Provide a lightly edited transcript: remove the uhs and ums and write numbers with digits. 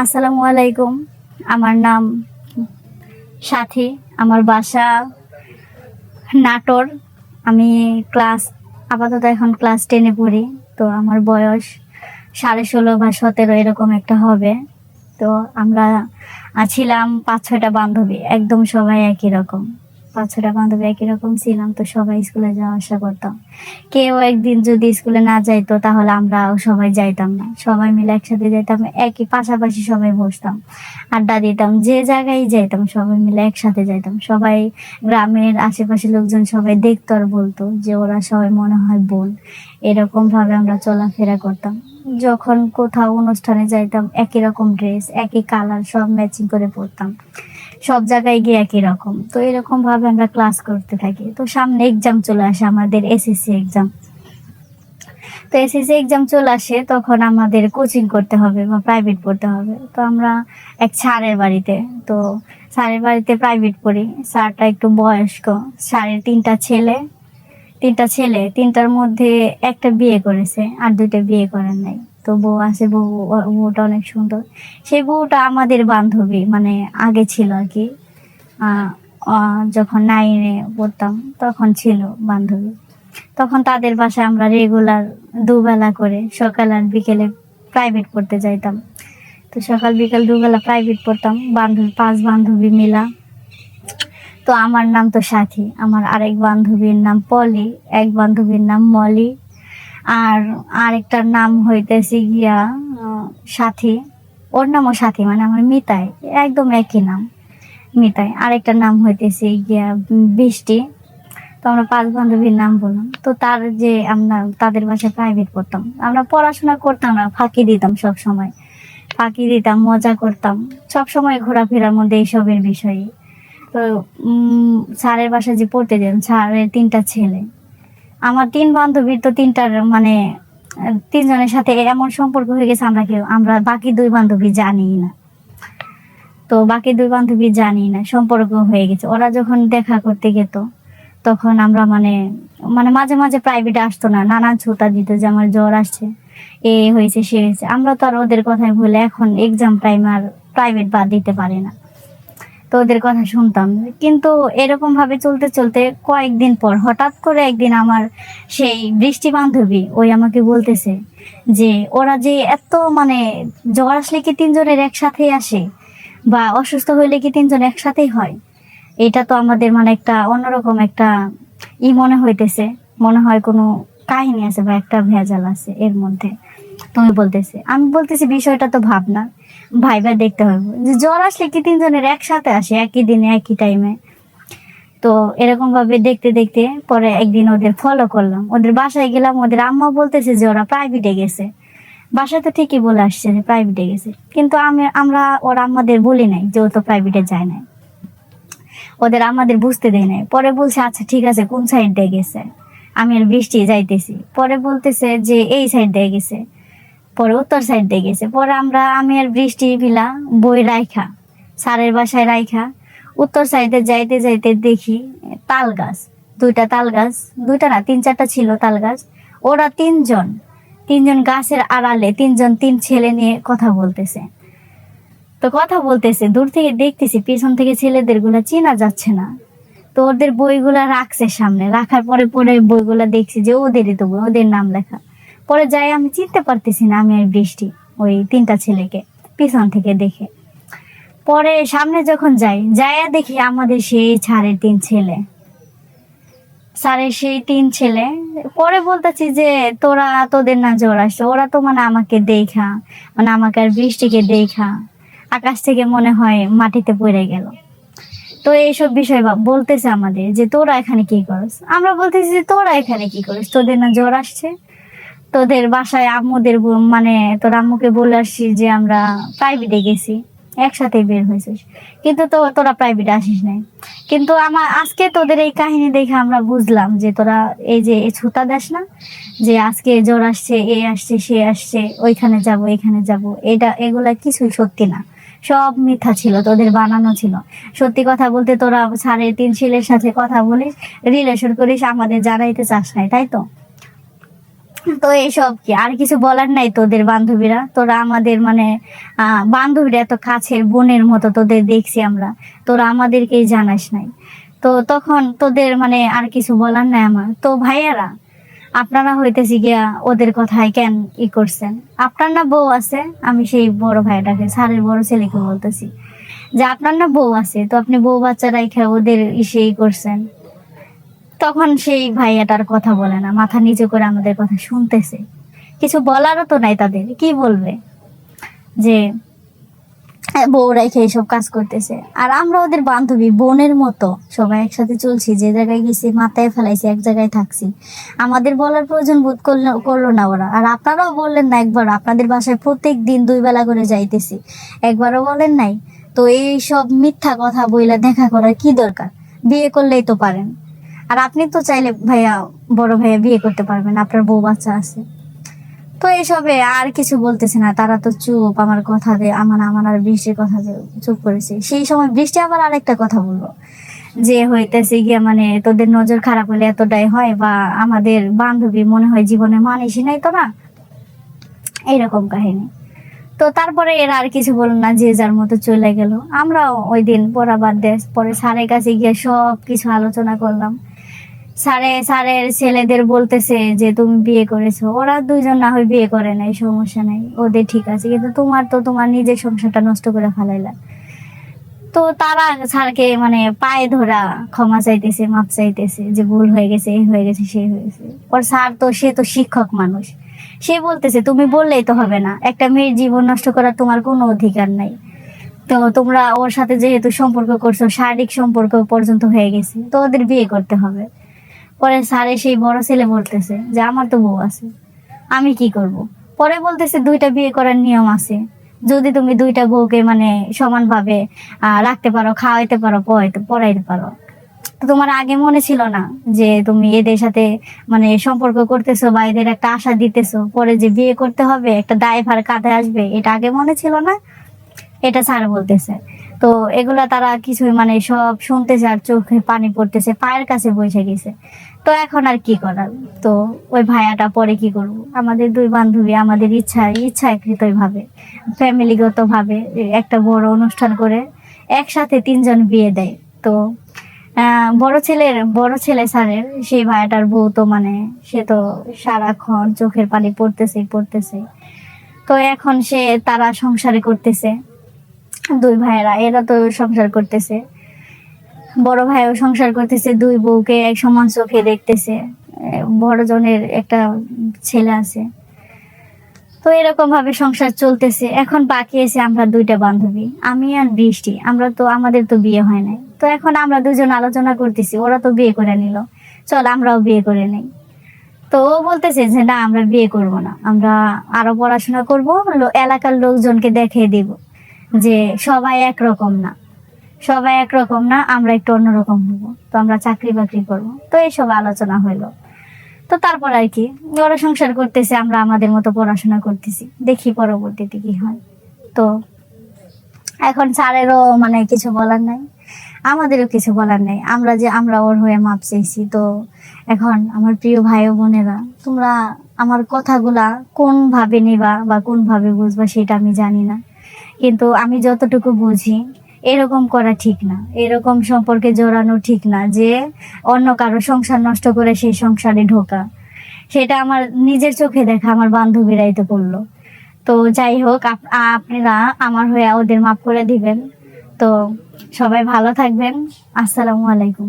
আসসালামু আলাইকুম। আমার নাম সাথী। আমার বাসা নাটোর। আমি আপাতত এখন ক্লাস 10-এ পড়ি। তো আমার বয়স 16.5 বা 17 এরকম একটা হবে। তো আমরা ছিলাম 5-6টা বান্ধবী, একদম সবাই একই রকম। 5-6টা বান্ধবী একই রকম ছিলাম। তো সবাই স্কুলে যাওয়া আসা করতাম। কেউ একদিন যদি স্কুলে না যাইতো তাহলে আমরাও সবাই যাইতাম না, সবাই মিলে একসাথে যাইতাম, একই পাশাপাশি সবাই বসতাম, আড্ডা দিতাম, যে জায়গায় যাইতাম সবাই মিলে একসাথে যাইতাম। সবাই গ্রামের আশেপাশে লোকজন সবাই দেখতো আর বলতো যে ওরা সবাই মনে হয় বোন। এরকম ভাবে আমরা চলাফেরা করতাম। যখন কোথাও অনুষ্ঠানে যাইতাম একই রকম ড্রেস, একই কালার, সব ম্যাচিং করে পরতাম, সব জায়গায় গিয়ে একই রকম। তো এরকম ভাবে আমরা ক্লাস করতে থাকি। তো সামনে এক্সাম চলে আসে, আমাদের এসএসসি এক্সাম। তো এসএসসি এক্সাম চলে আসে, তখন আমাদের কোচিং করতে হবে বা প্রাইভেট পড়তে হবে। তো আমরা এক স্যারের বাড়িতে, তো স্যারের বাড়িতে প্রাইভেট পড়ি। স্যারটা একটু বয়স্ক। স্যারের তিনটা ছেলে, তিনটার মধ্যে একটা বিয়ে করেছে আর দুইটা বিয়ে করেন নাই। তো বউ আছে, বউটা অনেক সুন্দর। সেই বউটা আমাদের বান্ধবী, মানে আগে ছিল আর কি। যখন 9-এ পড়তাম তখন ছিল বান্ধবী। তখন তাদের বাসায় আমরা রেগুলার দুবেলা করে সকাল আর বিকেলে প্রাইভেট পড়তে যাইতাম। তো সকাল বিকাল দুবেলা প্রাইভেট পড়তাম, 5 বান্ধবী মিলা। তো আমার নাম তো সাথী, আমার আরেক বান্ধবীর নাম পলি, এক বান্ধবীর নাম মলি, আর আরেকটার নাম হইতেছে গিয়া সাথী। ওর নামও সাথী, মানে আমার মিতাই, একদম একই নাম, মিতাই। আরেকটার নাম হইতেছে গিয়া বৃষ্টি। তো আমরা 5 বান্ধবীর নাম বললাম। তো আমরা তাদের বাসায় প্রাইভেট পড়তাম। আমরা পড়াশোনা করতাম না, ফাঁকি দিতাম, মজা করতাম, সব সময় ঘোরাফেরার মধ্যে এইসবের বিষয়ে। তো স্যারের বাসায় যে পড়তে যেতাম, স্যারের 3টা ছেলে। আমার 3 বান্ধবীর তো 3টার মানে 3জনের সাথে এমন সম্পর্ক হয়ে গেছে, আমরা বাকি 2 বান্ধবী জানি না। তো বাকি 2 বান্ধবী জানি না, সম্পর্ক হয়ে গেছে। ওরা যখন দেখা করতে যেত তখন আমরা মানে মানে মাঝে মাঝে প্রাইভেটে আসতো না, নানান ছুতা দিত যে আমার জ্বর আসছে, এ হয়েছে সে হয়েছে। আমরা তো আর ওদের কথাই বলে এখন এক্সাম টাইম আর প্রাইভেট বাদ দিতে পারি না। তো ওদের কথা শুনতাম। কিন্তু এরকম ভাবে চলতে চলতে কয়েকদিন পর হঠাৎ করে একদিন আমার সেই বৃষ্টি বান্ধবী ওই আমাকে বলতেছে যে ওরা যে এত মানে জ্বর আসলে কি 3জনের একসাথেই আসে, বা অসুস্থ হইলে কি 3জন একসাথেই হয়। এটা তো আমাদের মানে একটা অন্যরকম একটা মনে হইতেছে, মনে হয় কোনো কাহিনী আছে বা একটা ভেজাল আছে এর মধ্যে। আমি বলতেছি বিষয়টা তো ভাবনা, ভাইবা দেখতে হবে যে জ্বর আসলে কি 3জনের একসাথে আসে একই দিনে একই টাইমে। তো এরকম ভাবে দেখতে দেখতে পরে একদিন ওদের ফলো করলাম, ওদের বাসায় গেলাম। ওদের আম্মা বলতেছে যে ওরা প্রাইভেটে গেছে। বাসায় তো ঠিকই বলে আসছে যে প্রাইভেটে গেছে, কিন্তু আমরা ওর আম্মাদের বলি নাই যে ও তো প্রাইভেটে যায় নাই। ওদের আমাদের বুঝতে দেয় নাই। পরে বলছে আচ্ছা ঠিক আছে, কোন সাইড দিয়ে গেছে। আমি আর বৃষ্টি যাইতেছি, পরে বলতেছে যে এই সাইড দিয়ে গেছে, পরে উত্তর সাইড দিয়ে গেছে। পরে আমি আর বৃষ্টি মিলা বই রাইখা, স্যারের বাসায় রাইখা, উত্তর সাইডে যাইতে যাইতে দেখি তাল গাছ, 2টা তাল গাছ, 2টা না 3-4টা ছিল তাল গাছ। ওরা তিনজন গাছের আড়ালে 3 ছেলে নিয়ে কথা বলতেছে। তো কথা বলতেছে, দূর থেকে দেখতেছি পিছন থেকে ছেলেদের গুলা চেনা যাচ্ছে না। তো ওদের বইগুলা রাখছে সামনে, রাখার পরে পরে বইগুলা দেখছি যে ওদেরই তো বই, ওদের নাম লেখা। পরে যাই আমি চিনতে পারতেছি না, আমি আর বৃষ্টি ওই 3টা ছেলেকে পিছন থেকে দেখে। পরে সামনে যখন যাইয়া দেখি আমাদের সেই স্যারের সেই 3 ছেলে। পরে বলতেছি যে তোদের না জ্বর আসছে, ওরা তো মানে আমাকে দেখা, মানে আমাকে আর বৃষ্টিকে দেখা আকাশ থেকে মনে হয় মাটিতে পড়ে গেল। তো এইসব বিষয় বলতেছে আমাদের যে তোরা এখানে কি করিস। আমরা বলতেছি যে তোরা এখানে কি করিস, তোদের না জ্বর আসছে, তোদের বাসায় মানে তোর আম্মুকে বলে আসছি যে আমরা প্রাইভেটে গেছি, একসাথে বের হয়েছিস, কিন্তু তোরা প্রাইভেটে আসিস নাই। কিন্তু আজকে তোদের এই কাহিনী দেখে আমরা বুঝলাম যে তোরা এই যে ছুতা দাস না, যে আজকে জ্বর আসছে, এ আসছে, সে আসছে, ওইখানে যাব এখানে যাব, এগুলা কিছুই সত্যি না, সব মিথ্যা ছিল, তোদের বানানো ছিল। সত্যি কথা বলতে তোরা 3.5 ছেলের সাথে কথা বলিস, রিলেশন করিস, আমাদের জানাইতে চাস নাই, তাই তো? তো এইসব কি আর কিছু বলার নাই? তোদের বান্ধবীরা, তোরা আমাদের মানে বান্ধবীরা এত কাছের বোনের মতো তোদের দেখছি আমরা, তোরা আমাদেরকেই জানাস নাই। তো তখন তোদের মানে আর কিছু বলার নাই আমার। তো ভাইয়ারা, আপনারা হইতেছি গিয়া ওদের কথায় কেন করছেন? আপনার না বউ আছে? আমি সেই বড় ভাইটাকে, স্যারের বড় ছেলেকে বলতেছি যে আপনার না বউ আছে, তো আপনি বউ বাচ্চা রাইখা ওদের করছেন। তখন সেই ভাইয়াটার কথা বলে না, মাথা নিচু করে আমাদের কথা শুনতেছে। কিছু বলারও তো নাই তাদের, কি বলবে যে বউ রেখে এইসব কাজ করতেছে। আর আমরা ওদের বান্ধবী বোনের মতো সবাই একসাথে চলছি, যে জায়গায় গেছি মাথায় ফেলাইছি, এক জায়গায় থাকছি, আমাদের বলার প্রয়োজন বোধ করলো না ওরা। আর আপনারাও বললেন না একবার, আপনাদের বাসায় প্রত্যেক দিন 2 বেলা করে যাইতেছি, একবারও বলেন নাই। তো এই সব মিথ্যা কথা বইলা দেখা করার কি দরকার? বিয়ে করলেই তো পারেন। আর আপনি তো চাইলে ভাইয়া, বড় ভাইয়া বিয়ে করতে পারবেন, আপনার বউ বাচ্চা আছে। তো এসবে আর কিছু বলতেছে না, তারা তো চুপ। আমার কথা দিয়ে আমার আর বৃষ্টির কথা দিয়ে চুপ করেছে। সেই সময় বৃষ্টি আবার আরেকটা কথা বললো যে হইতেছে গিয়া মানে তোদের নজর খারাপ হলে এতটাই হয়, বা আমাদের বান্ধবী মনে হয় জীবনে মানিসই নাই তোরা, এইরকম কাহিনী। তো তারপরে এরা আর কিছু বলল না, যে যার মতো চলে গেল। আমরাও ওই দিন পড়াবার দেশ পরে স্যারের কাছে গিয়ে সব কিছু আলোচনা করলাম। স্যারের ছেলেদের বলতেছে যে তুমি বিয়ে করেছো, ওরা 2জন না হয় বিয়ে করে নাই, সমস্যা নাই, ওদের ঠিক আছে, কিন্তু তোমার তো তোমার নিজের সংসারটা নষ্ট করে ফেলাইলা। তো তারা স্যারকে মানে পায়ে ধরা ক্ষমা চাইতেছে, মাপ চাইতেছে যে ভুল হয়ে গেছে, এই হয়ে গেছে, সেই হয়েছে। ওর স্যার তো, সে তো শিক্ষক মানুষ, সে বলতেছে তুমি বললেই তো হবে না, একটা মেয়ের জীবন নষ্ট করার তোমার কোনো অধিকার নাই। তো তোমরা ওর সাথে যেহেতু সম্পর্ক করছো, শারীরিক সম্পর্ক পর্যন্ত হয়ে গেছে, তো ওদের বিয়ে করতে হবে। পরে স্যারে সেই বড় ছেলে বলতেছে যে আমার তো বউ আছে, আমি কি করব। পরে বলতেছে 2টা বিয়ে করার নিয়ম আছে, যদি তুমি 2টা বউকে মানে সমানভাবে রাখতে পারো, খাওয়াইতে পারো, পড়াইতে পারো। তো তোমার আগে মনে ছিল না যে তুমি এদের সাথে মানে সম্পর্ক করতেছো বা এদের একটা আশা দিতেছো, পরে যে বিয়ে করতে হবে, একটা দায়ভার কাঁধে আসবে, এটা আগে মনে ছিল না? এটা স্যার বলতেছে। তো এগুলা তারা কিছুই মানে সব শুনতেছে আর চোখে পানি পড়তেছে, পায়ের কাছে বসে গেছে। তো এখন আর কি করার? তো ওই ভাইয়াটা পরে কি করবো, আমাদের 2 বান্ধবী আমাদের ইচ্ছাকৃত ভাবে, ফ্যামিলিগত ভাবে একটা বড় অনুষ্ঠান করে একসাথে 3জন বিয়ে দেয়। তো বড় ছেলে স্যারের সেই ভাইয়াটার বউ তো মানে সে তো সারাক্ষণ চোখের পানি পড়তেছে। তো এখন তারা সংসারে করতেছে, 2 ভাইয়েরা, এরা তো সংসার করতেছে, বড় ভাইও সংসার করতেছে, 2 বউকে এক সমান চোখে দেখতেছে। বড় জনের একটা ছেলে আছে। তো এরকম ভাবে সংসার চলতেছে। এখন বাকি আছে আমরা 2টা বান্ধবী, আমি আর বৃষ্টি। আমাদের তো বিয়ে হয় নাই। তো এখন আমরা 2জন আলোচনা করতেছি, ওরা তো বিয়ে করে নিল, চল আমরাও বিয়ে করে নেই। তো ও বলতেছে যে না, আমরা বিয়ে করব না, আমরা আরো পড়াশোনা করব, এলাকার লোকজনকে দেখিয়ে দিব যে সবাই একরকম না, আমরা একটু অন্যরকম হবো, তো আমরা চাকরি বাকরি করবো। তো এইসব আলোচনা হইলো। তো তারপর আর কি, ওরা সংসার করতেছে, আমরা আমাদের মতো পড়াশোনা করতেছি, দেখি পরবর্তীতে কি হয়। তো এখন স্যারেরও মানে কিছু বলার নাই, আমাদেরও কিছু বলার নেই। আমরা ওর হয়ে মাপ চেয়েছি। তো এখন আমার প্রিয় ভাই ও বোনেরা, তোমরা আমার কথাগুলা কোন ভাবে নিবা বা কোন ভাবে বুঝবা সেটা আমি জানি না, কিন্তু আমি যতটুকু বুঝি এরকম করা ঠিক না, এরকম সম্পর্কে জড়ানো ঠিক না, যে অন্য কারো সংসার নষ্ট করে সেই সংসারে ঢোকা। সেটা আমার নিজের চোখে দেখা, আমার বান্ধবীরাই তো করলো। তো যাই হোক, আপনারা আমার হয়ে ওদের মাফ করে দিবেন। তো সবাই ভালো থাকবেন। আসসালামু আলাইকুম।